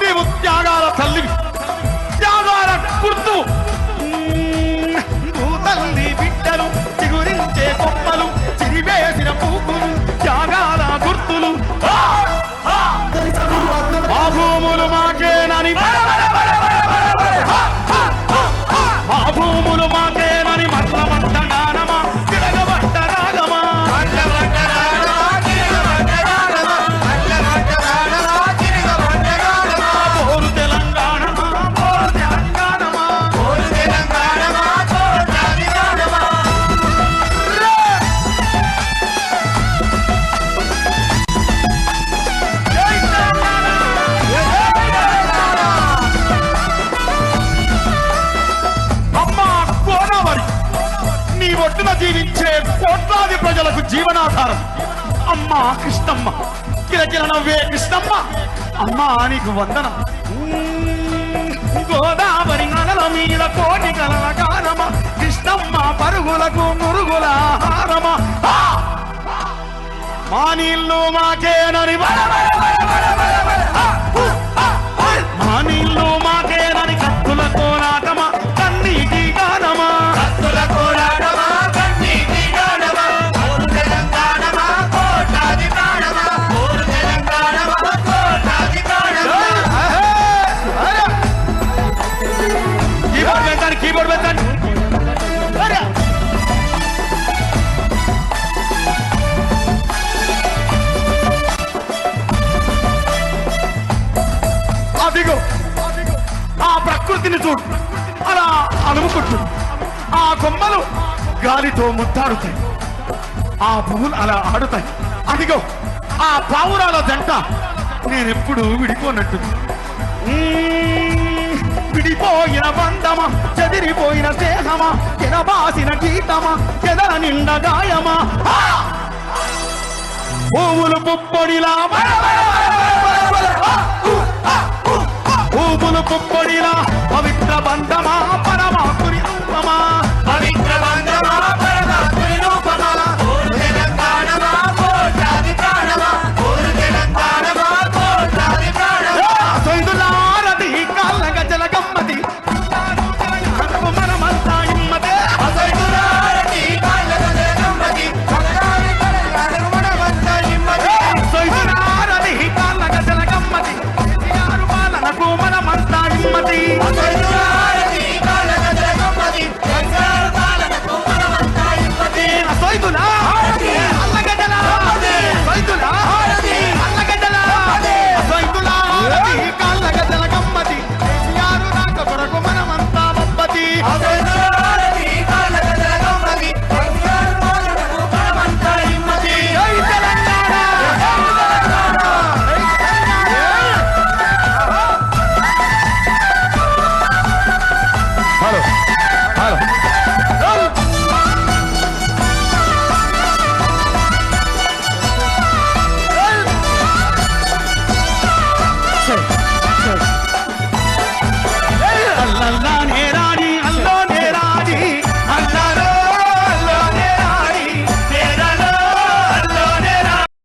నీవు త్యాగాల తల్లి, త్యాగాల గుర్తు. భూతల్లి బిడ్డలు చిగురించే కొమ్మలు, చిరివేసిన పువ్వులు, త్యాగాల గుర్తులు. మా భూములు మాకేనని, మా భూములు మాకేనని మట్ల మట్ట గానమా, తిరగబడ్డ రాగమా, పోరు తెలంగాణమా, పోరు తెలంగాణమా, పోరు తెలంగాణమా, పోరు తెలంగాణమా. జై తెలంగాణ, అమ్మా గోదావరి, నీ ఒడ్డున జీవించే కోట్లాది ప్రజలకు జీవనాధారం. అమ్మా కృష్ణమ్మ, కిలకిల నవ్వే కృష్ణమ్మ, అమ్మా నీకు వందనం. గోదావరి నగల మీద కోటి కలల గానమ, కృష్ణమ్మ పరుగులకు మురుగుల హారమ. మా నీళ్ళు మాకేనని, మా నీళ్ళు మాకేనని కత్తుల కోలాటమా, కన్నీటి గానమా, కత్తుల కోలాటమా, కన్నీటి గానమా, పోరు తెలంగాణమా, కోటాది ప్రాణమా, పోరు తెలంగాణమా, కోటాది ప్రాణమా. కీబోర్డ్ పెట్టండి, కీబోర్డ్ పెట్టండి. అదిగో ఆ ప్రకృతిని చూడు, అలా అలుముకుంటు. ఆ కొమ్మలు గాలితో ముద్దాడుతాయి, ఆ పువ్వులు అలా ఆడుతాయి. అదిగో ఆ పావురాల జంట నేనెప్పుడు విడిపోనట్టుంది. విడిపోయిన బంధమా, చెదిరిపోయిన స్నేహమా, ఎనబాసిన గీతమా, ఎదల నిండ గాయమా. పువ్వులు పుప్పొడిలా, పువ్వులు పుప్పొడిలా, పవిత్ర బంధమా, పరమాత్ముని రూపమా, పవిత్ర బంధమా, పరమాత్ముని రూపమా, పోరు తెలంగాణమా, కోటాది ప్రాణమా, పోరు తెలంగాణమా, కోటాది ప్రాణమా. సొందులారది కాళ్ళ గజల గమ్మతి, మనమంతా ఇమ్మతే. సొందులారది కాళ్ళ గజల గమ్మతి, మనమంతా ఇమ్మతే. సొందులారది కాళ్ళ గజల గమ్మతి, పాలనకు మనమంతా ఇమ్మతి. సొందులారది కాళ్ళ గజల గమ్మతి, పాలనకు మనమంతా ఇమ్మతి. సొందులా